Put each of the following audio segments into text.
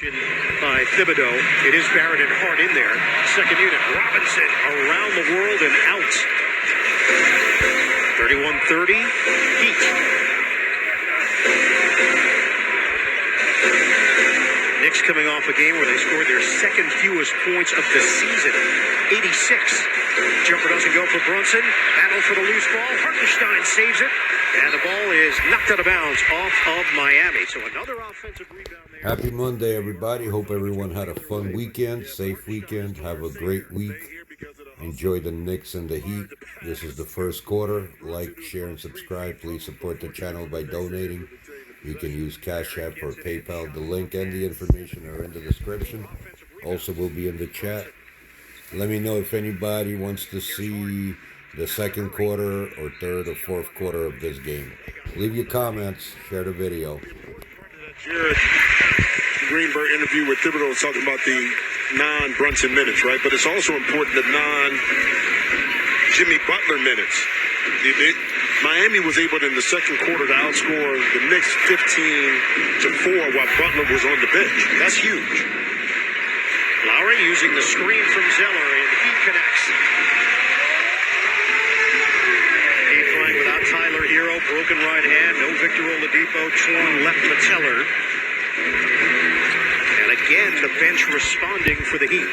By Thibodeau. It is Barrett and Hart in there. Second unit, Robinson around the world and out. 31-30, Heat. Knicks coming off a game where they scored their second fewest points of the season, 86. Jumper doesn't go for Brunson. Battle for the loose ball. Hartenstein saves it. And the ball is knocked out of bounds off of Miami. So another offensive rebound there. Happy Monday, everybody. Hope everyone had a fun weekend, safe weekend. Have a great week. Enjoy the Knicks and the Heat. This is the first quarter. Like, share, and subscribe. Please support the channel by donating. You can use Cash App or PayPal. The link and the information are in the description. Also will be in the chat. Let me know if anybody wants to see the second quarter or third or fourth quarter of this game. Leave your comments. Share the video. Jared Greenberg interview with Thibodeau was talking about the non-Brunson minutes, right? But it's also important the non-Jimmy Butler minutes. Miami was able in the second quarter to outscore the Knicks 15-4 while Butler was on the bench. That's huge. Lowry using the screen from Zeller, and he connects. Heat playing without Tyler Hero, broken right hand, no Victor Oladipo, torn left patellar. And again, the bench responding for the Heat.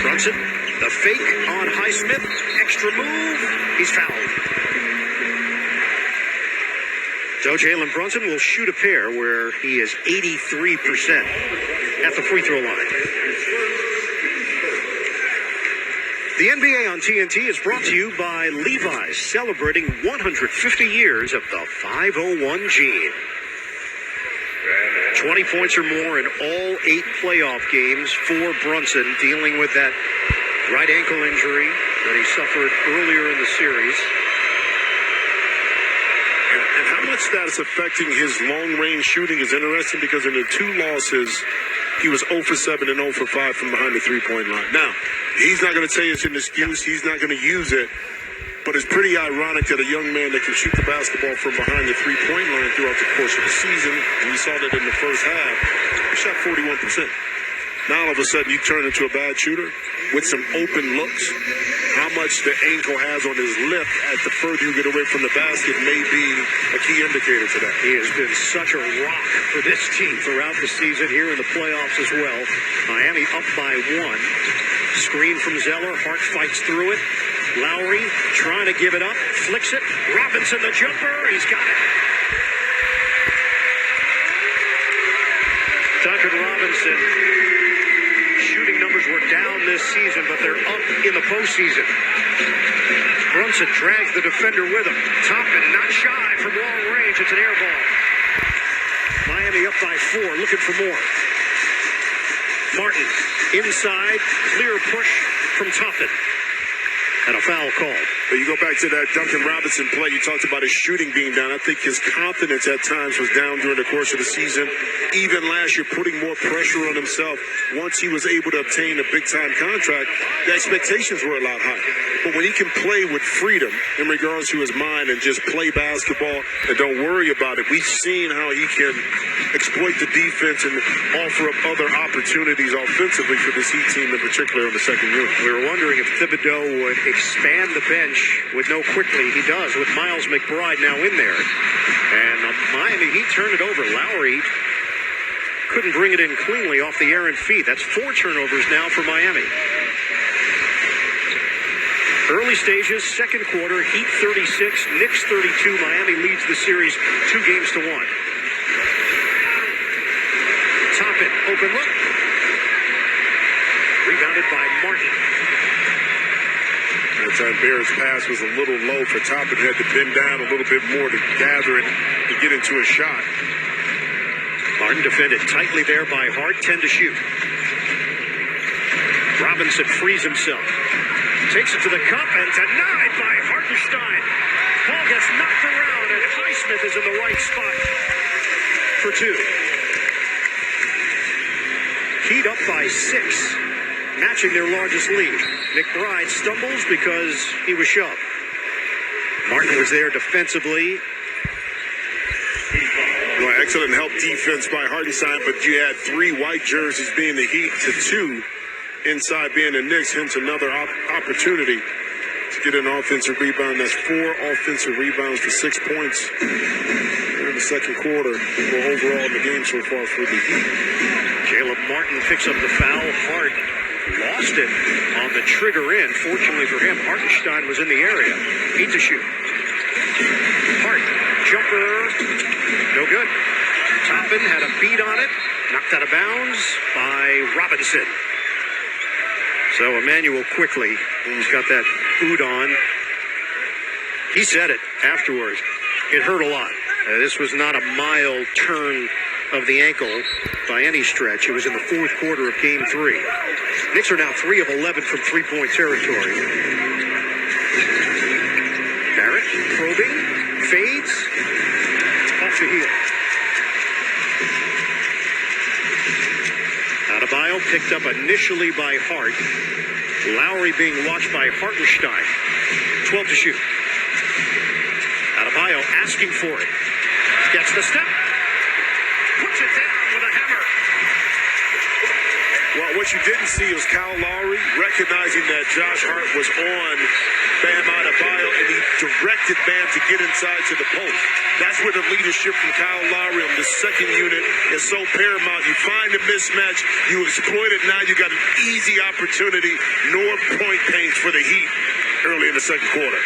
Brunson, the fake on Highsmith, extra move, he's fouled. So Jalen Brunson will shoot a pair where he is 83% at the free throw line. The NBA on TNT is brought to you by Levi's, celebrating 150 years of the 501 gene. 20 points or more in all 8 playoff games for Brunson, dealing with that right ankle injury that he suffered earlier in the series. And how much that is affecting his long-range shooting is interesting because in the 2 losses, he was 0 for 7 and 0 for 5 from behind the three-point line. Now, he's not going to say it's an excuse. He's not going to use it. But it's pretty ironic that a young man that can shoot the basketball from behind the three-point line throughout the course of the season, and we saw that in the first half, he shot 41%. Now all of a sudden you turn into a bad shooter with some open looks. How much the ankle has on his lip as the further you get away from the basket may be a key indicator to that. He has been such a rock for this team throughout the season, here in the playoffs as well. Miami up by 1. Screen from Zeller. Hart fights through it. Lowry trying to give it up. Flicks it. Robinson the jumper. He's got it. Duncan Robinson. Shooting numbers were down this season, but they're up in the postseason. Brunson drags the defender with him. Toppin not shy from long range. It's an air ball. Miami up by 4, looking for more. Martin inside, clear push from Toppin. And a foul called. But you go back to that Duncan Robinson play. You talked about his shooting being down. I think his confidence at times was down during the course of the season. Even last year, putting more pressure on himself. Once he was able to obtain a big-time contract, the expectations were a lot higher. But when he can play with freedom in regards to his mind and just play basketball and don't worry about it, we've seen how he can exploit the defense and offer up other opportunities offensively for this Heat team, in particular on the second unit. We were wondering if Thibodeau would expand the bench with no Quickly. He does, with Miles McBride now in there. And Miami Heat turned it over. Lowry couldn't bring it in cleanly off the errant feet. That's 4 turnovers now for Miami. Early stages, second quarter, Heat 36, Knicks 32. Miami leads the series 2-1. Toppin, open look. Rebounded by Martin. That time Barrett's pass was a little low for Toppin. He had to bend down a little bit more to gather it to get into a shot. Martin defended tightly there by Hart, 10 to shoot. Robinson frees himself. Takes it to the cup and denied by Hartenstein. Ball gets knocked around and Highsmith is in the right spot for 2. Heat up by 6, matching their largest lead. McBride stumbles because he was shoved. Martin was there defensively. Well, Excellent help defense by Hartenstein, but you had 3 white jerseys being the Heat to 2 inside being the Knicks, hence another opportunity to get an offensive rebound. That's 4 offensive rebounds for 6 points in the second quarter. Well, overall in the game so far for the Heat. Caleb Martin picks up the foul. Hart lost it on the trigger in. Fortunately for him, Hartenstein was in the area. 8 to shoot. Hart, jumper, no good. Toppin had a beat on it, knocked out of bounds by Robinson. So Emmanuel quickly, who's got that boot on, he said it afterwards. It hurt a lot. This was not a mild turn of the ankle by any stretch. It was in the fourth quarter of Game 3. Knicks are now 3 of 11 from three-point territory. Barrett probing, fades, off the heel. Adebayo picked up initially by Hart. Lowry being watched by Hartenstein. 12 to shoot. Adebayo asking for it. Gets the step. Puts it down with a hammer. Well, what you didn't see was Kyle Lowry recognizing that Josh Hart was on Bam Adebayo, and he directed Bam to get inside to the post. That's where the leadership from Kyle Lowry on the second unit is so paramount. You find a mismatch, you exploit it. Now you got an easy opportunity. No point pains for the Heat early in the second quarter.